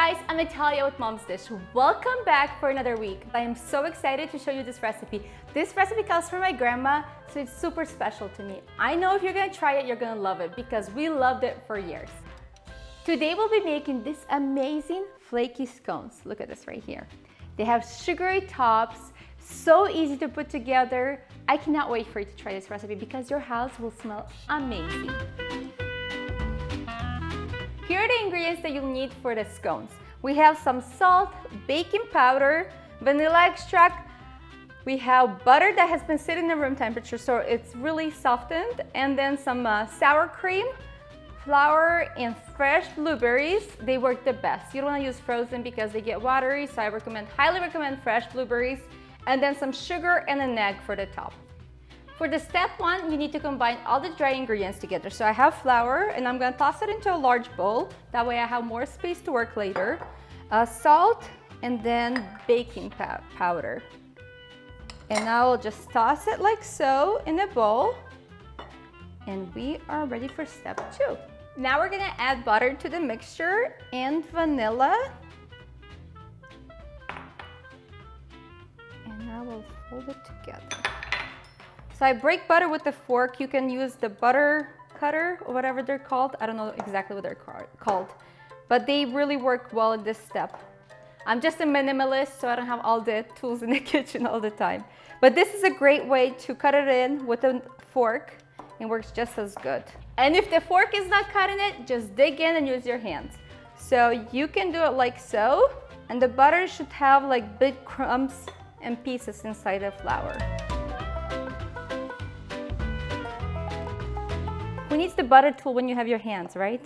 guys, I'm Natalia with Mom's Dish. Welcome back for another week. I am so excited to show you this recipe. This recipe comes from my grandma, so it's super special to me. I know if you're gonna try it, you're gonna love it because we loved it for years. Today we'll be making this amazing flaky scones. Look at this right here. They have sugary tops, so easy to put together. I cannot wait for you to try this recipe because your house will smell amazing. Here are the ingredients that you'll need for the scones. We have some salt, baking powder, vanilla extract. We have butter that has been sitting at room temperature so it's really softened, and then some sour cream, flour, and fresh blueberries. They work the best. You don't want to use frozen because they get watery, so I highly recommend fresh blueberries, and then some sugar and an egg for the top. For the step one, you need to combine all the dry ingredients together. So I have flour, and I'm gonna toss it into a large bowl. That way I have more space to work later. Salt, and then baking powder. And I will just toss it like so in a bowl. And we are ready for step two. Now we're gonna add butter to the mixture and vanilla. And I will fold it together. So I break butter with a fork. You can use the butter cutter or whatever they're called. I don't know exactly what they're called, but they really work well in this step. I'm just a minimalist, so I don't have all the tools in the kitchen all the time. But this is a great way to cut it in with a fork. It works just as good. And if the fork is not cutting it, just dig in and use your hands. So you can do it like so, and the butter should have like big crumbs and pieces inside the flour. Who needs the butter tool when you have your hands, right?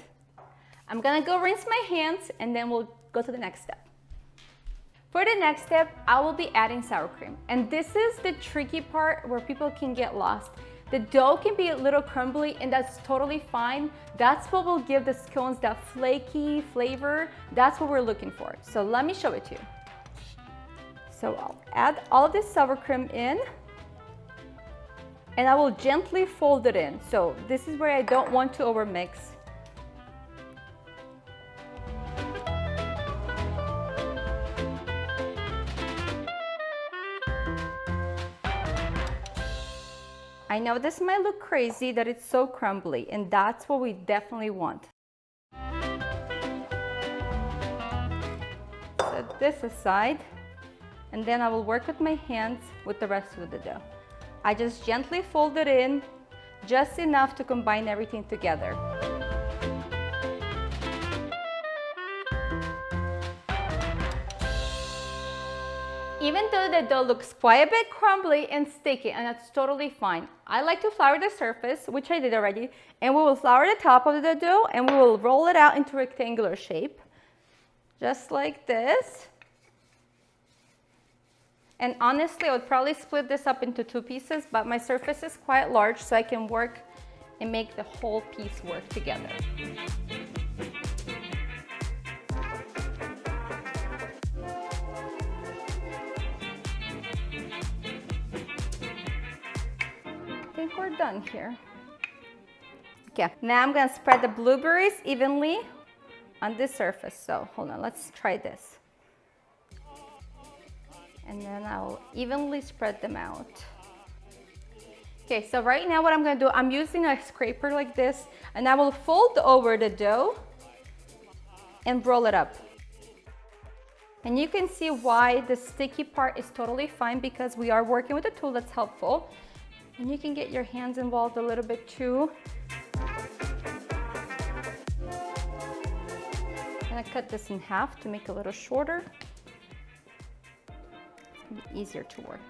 I'm gonna go rinse my hands and then we'll go to the next step. For the next step, I will be adding sour cream. And this is the tricky part where people can get lost. The dough can be a little crumbly and that's totally fine. That's what will give the scones that flaky flavor. That's what we're looking for. So let me show it to you. So I'll add all of this sour cream in. And I will gently fold it in. So this is where I don't want to overmix. I know this might look crazy that it's so crumbly, and that's what we definitely want. Set this aside, and then I will work with my hands with the rest of the dough. I just gently fold it in, just enough to combine everything together. Even though the dough looks quite a bit crumbly and sticky, and that's totally fine, I like to flour the surface, which I did already, and we will flour the top of the dough, and we will roll it out into rectangular shape, just like this. And honestly, I would probably split this up into two pieces, but my surface is quite large, so I can work and make the whole piece work together. I think we're done here. Okay, now I'm gonna spread the blueberries evenly on this surface. So hold on, let's try this. And then I'll evenly spread them out. Okay, so right now what I'm gonna do, I'm using a scraper like this, and I will fold over the dough and roll it up. And you can see why the sticky part is totally fine because we are working with a tool that's helpful. And you can get your hands involved a little bit too. I'm gonna cut this in half to make it a little shorter. Easier to work.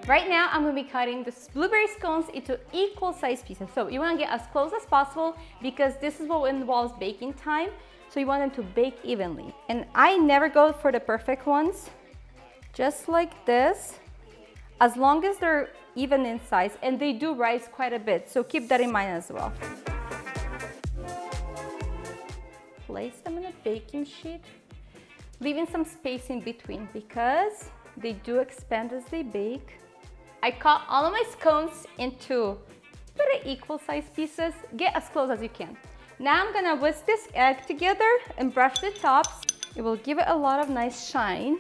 Right now, I'm going to be cutting the blueberry scones into equal size pieces. So you want to get as close as possible because this is what involves baking time. So you want them to bake evenly. And I never go for the perfect ones. Just like this, as long as they're even in size, and they do rise quite a bit. So keep that in mind as well. Place them in a baking sheet, leaving some space in between because they do expand as they bake. I cut all of my scones into pretty equal size pieces. Get as close as you can. Now I'm gonna whisk this egg together and brush the tops. It will give it a lot of nice shine.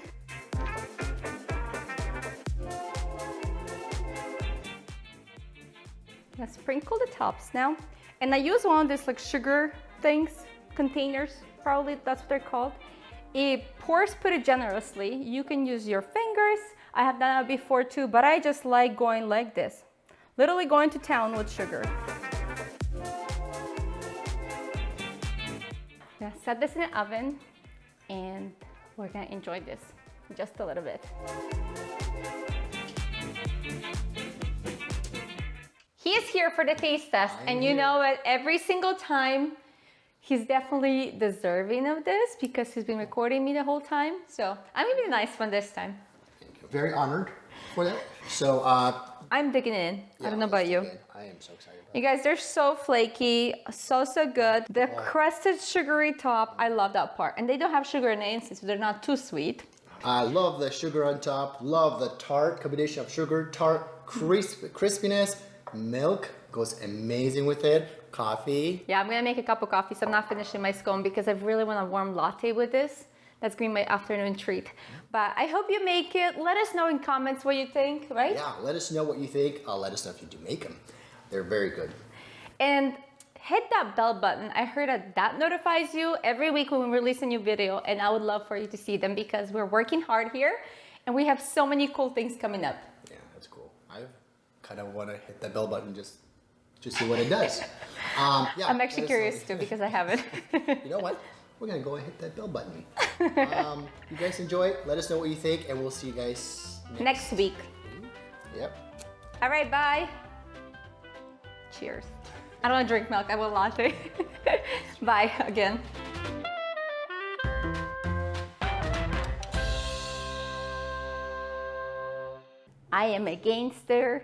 Let's sprinkle the tops now. And I use one of these like sugar things, containers, probably that's what they're called. It pours pretty generously. You can use your fingers. I have done that before too, but I just like going like this. Literally going to town with sugar. Now set this in the oven and we're gonna enjoy this just a little bit. He is here for the taste test, and you know what, every single time he's definitely deserving of this because he's been recording me the whole time. So I'm gonna be the nice one this time. Thank you. Very honored for that. So I'm digging in. I don't know about you. I am so excited. You guys, they're so flaky, so good. The crusted sugary top, I love that part. And they don't have sugar in the inside, so they're not too sweet. I love the sugar on top. Love the tart combination of sugar, tart, crispiness. Milk goes amazing with it. Coffee. Yeah, I'm gonna make a cup of coffee, so I'm not finishing my scone because I really want a warm latte with this. That's gonna be my afternoon treat. But I hope you make it. Let us know in comments what you think, right? Yeah, let us know what you think. Let us know if you do make them. They're very good. And hit that bell button. I heard that notifies you every week when we release a new video, and I would love for you to see them because we're working hard here and we have so many cool things coming up. Yeah, that's cool. I kind of want to hit that bell button just to see what it does. Yeah, I'm actually curious too because I haven't. You know what? We're gonna go and hit that bell button. You guys enjoy it. Let us know what you think, and we'll see you guys next week. Yep. All right, bye. Cheers. I don't want to drink milk. I want latte. Bye again. I am a gangster.